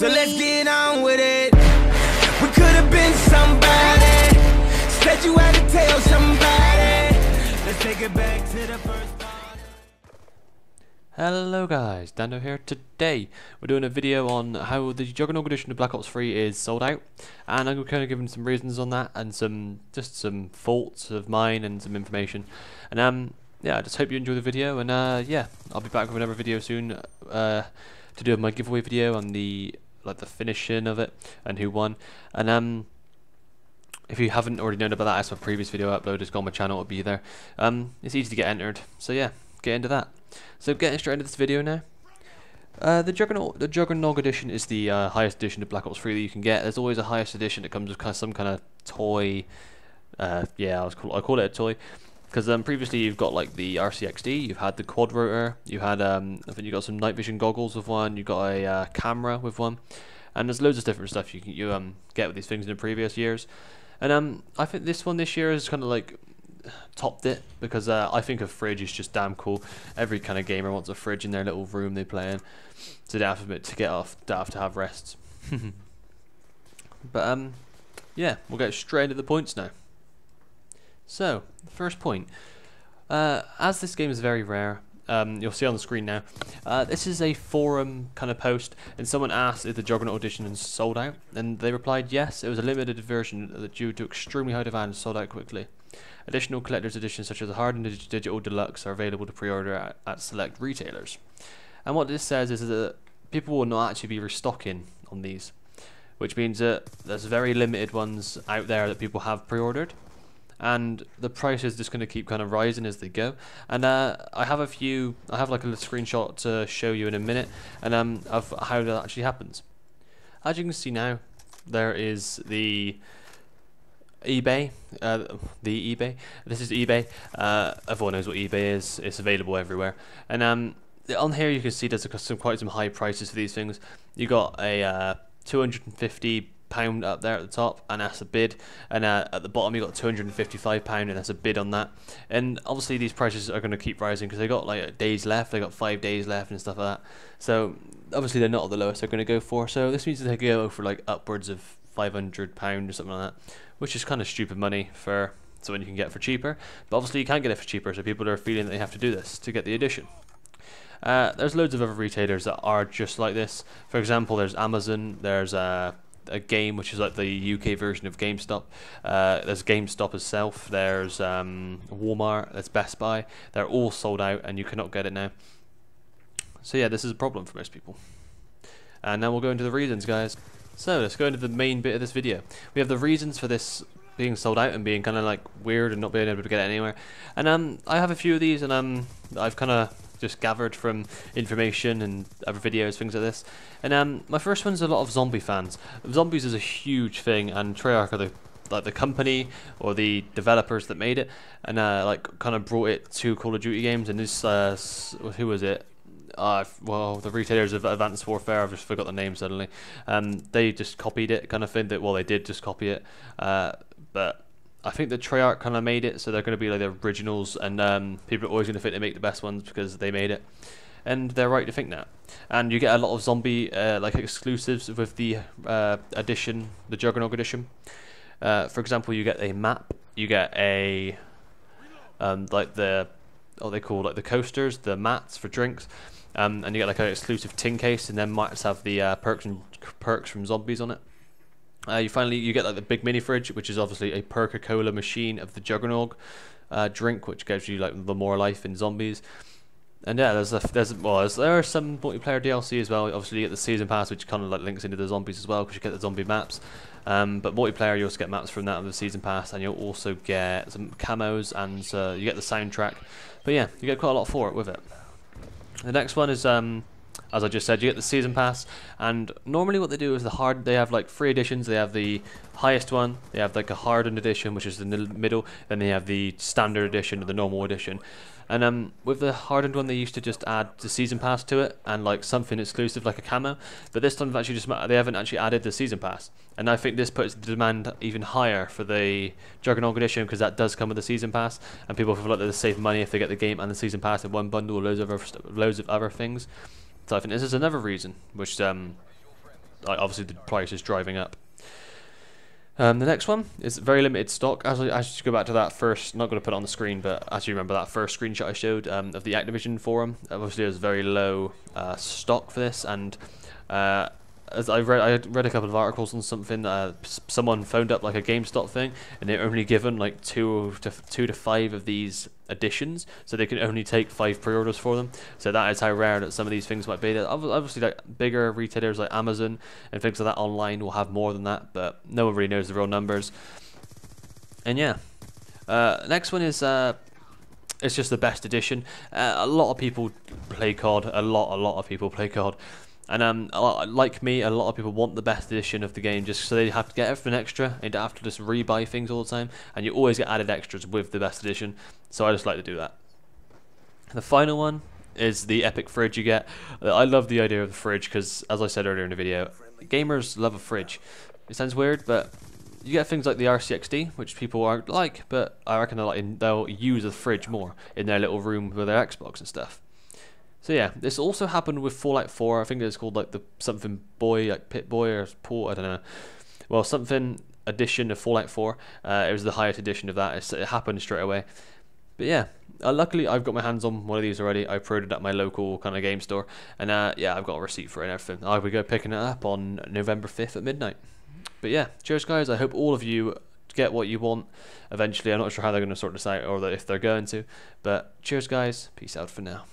So let's get on with it. We could have been somebody. Said you had to tell somebody. Let's take it back to the first thought. Hello guys, Dando here. Today we're doing a video on how the Juggernog edition of Black Ops 3 is sold out, and I'm kind of giving some reasons on that and some faults of mine and some information. And yeah, I just hope you enjoy the video, and yeah, I'll be back with another video soon to do my giveaway video on the finishing of it and who won. And if you haven't already known about that, I saw a previous video uploaded. Go on my channel, it'll be there. It's easy to get entered, so yeah, get into that. So getting straight into this video now. The Juggernog edition is the highest edition of Black Ops 3 that you can get. There's always a highest edition that comes with some kind of toy. Yeah, I call it a toy, because previously you've got like the RCXD, you've had the quad rotor, you had I think you got some night vision goggles with one, you got a camera with one, and there's loads of different stuff you can get with these things in the previous years. And I think this one this year is kind of like topped it, because I think a fridge is just damn cool. Every kind of gamer wants a fridge in their little room they play in, so they have to get off, they have to have rests. But yeah, we'll get straight into the points now. So the first point, as this game is very rare, you'll see on the screen now, this is a forum kind of post, and someone asked if the Juggernog edition is sold out, and they replied yes, it was a limited version that due to extremely high demand sold out quickly. Additional collector's editions such as the Hardened Digital Deluxe are available to pre-order at select retailers. And what this says is that people will not actually be restocking on these, which means that there's very limited ones out there that people have pre-ordered, and the price is just going to keep kind of rising as they go. And I have like a little screenshot to show you in a minute, and of how that actually happens. As you can see now, there is the eBay, this is eBay. Everyone knows what eBay is. It's available everywhere, and on here you can see there's quite some high prices for these things. You got a £250 up there at the top, and that's a bid, and at the bottom you got £255, and that's a bid on that. And obviously these prices are going to keep rising because they got like days left, they got 5 days left and stuff like that, so obviously they're not at the lowest they're going to go for. So this means that they go for like upwards of £500 or something like that, which is kind of stupid money for something you can get for cheaper, but obviously you can't get it for cheaper, so people are feeling that they have to do this to get the edition. There's loads of other retailers that are just like this. For example, there's Amazon, there's a Game, which is like the UK version of GameStop. There's GameStop itself, there's Walmart, there's Best Buy. They're all sold out and you cannot get it now. So yeah, this is a problem for most people. And now we'll go into the reasons, guys. So let's go into the main bit of this video. We have the reasons for this being sold out and being kind of like weird and not being able to get it anywhere. And I have a few of these, and I've kind of just gathered from information and other videos, things like this. And my first one's a lot of zombie fans. Zombies is a huge thing, and Treyarch are the company or the developers that made it, and like kind of brought it to Call of Duty games. And this who was it? Well, the retailers of Advanced Warfare, I've just forgot the name suddenly. They just copied it, kind of thing. Well, they did just copy it, but I think the Treyarch kind of made it, so they're going to be like the originals, and people are always going to think they make the best ones because they made it, and they're right to think that. And you get a lot of zombie like exclusives with the edition, the Juggernog edition. For example, you get a map, you get a like the they call like the coasters, the mats for drinks. And you get like an exclusive tin case, and then mats have the perks from zombies on it. You get like the big mini fridge, which is obviously a Coca-Cola machine of the Juggernog drink, which gives you like the more life in zombies. And yeah, there are some multiplayer DLC as well. Obviously, you get the season pass, which kind of like links into the zombies as well, because you get the zombie maps. But multiplayer, you also get maps from that of the season pass, and you'll also get some camos, and you get the soundtrack. But yeah, you get quite a lot for it with it. The next one is, as I just said, you get the season pass, and normally what they do is they have like 3 editions. They have the highest one, they have like a hardened edition, which is in the middle, then they have the standard edition or the normal edition. And with the hardened one, they used to just add the season pass to it and like something exclusive like a camo, but this time they haven't actually added the season pass, and I think this puts the demand even higher for the Juggernog edition, because that does come with the season pass, and people feel like they save money if they get the game and the season pass in one bundle, loads of other things. So I think this is another reason which obviously the price is driving up. The next one is very limited stock. As I should go back to that first, not going to put it on the screen, but as you remember that first screenshot I showed of the Activision forum, obviously there's very low stock for this, and as I read a couple of articles on something. Someone phoned up like a GameStop thing, and they're only given like two to 5 of these editions, so they can only take 5 pre-orders for them. So that is how rare that some of these things might be. Obviously, like bigger retailers like Amazon and things like that online will have more than that, but no one really knows the real numbers. And yeah, next one is it's just the best edition. A lot of people play COD. A lot of people play COD. And like me, a lot of people want the best edition of the game just so they have to get everything extra and don't have to just rebuy things all the time. And you always get added extras with the best edition, so I just like to do that. The final one is the epic fridge you get. I love the idea of the fridge because, as I said earlier in the video, gamers love a fridge. It sounds weird, but you get things like the RCXD, which people aren't like, but I reckon they'll use the fridge more in their little room with their Xbox and stuff. So yeah, this also happened with Fallout 4. I think it's called like the something boy, like Pit Boy or Port, I don't know. Well, something edition of Fallout 4. It was the highest edition of that. It happened straight away. But yeah, luckily I've got my hands on one of these already. I pre-ordered at my local kind of game store, and yeah, I've got a receipt for it and everything. I'll be picking it up on November 5th at midnight. But yeah, cheers guys. I hope all of you get what you want eventually. I'm not sure how they're going to sort this out or if they're going to. But cheers guys. Peace out for now.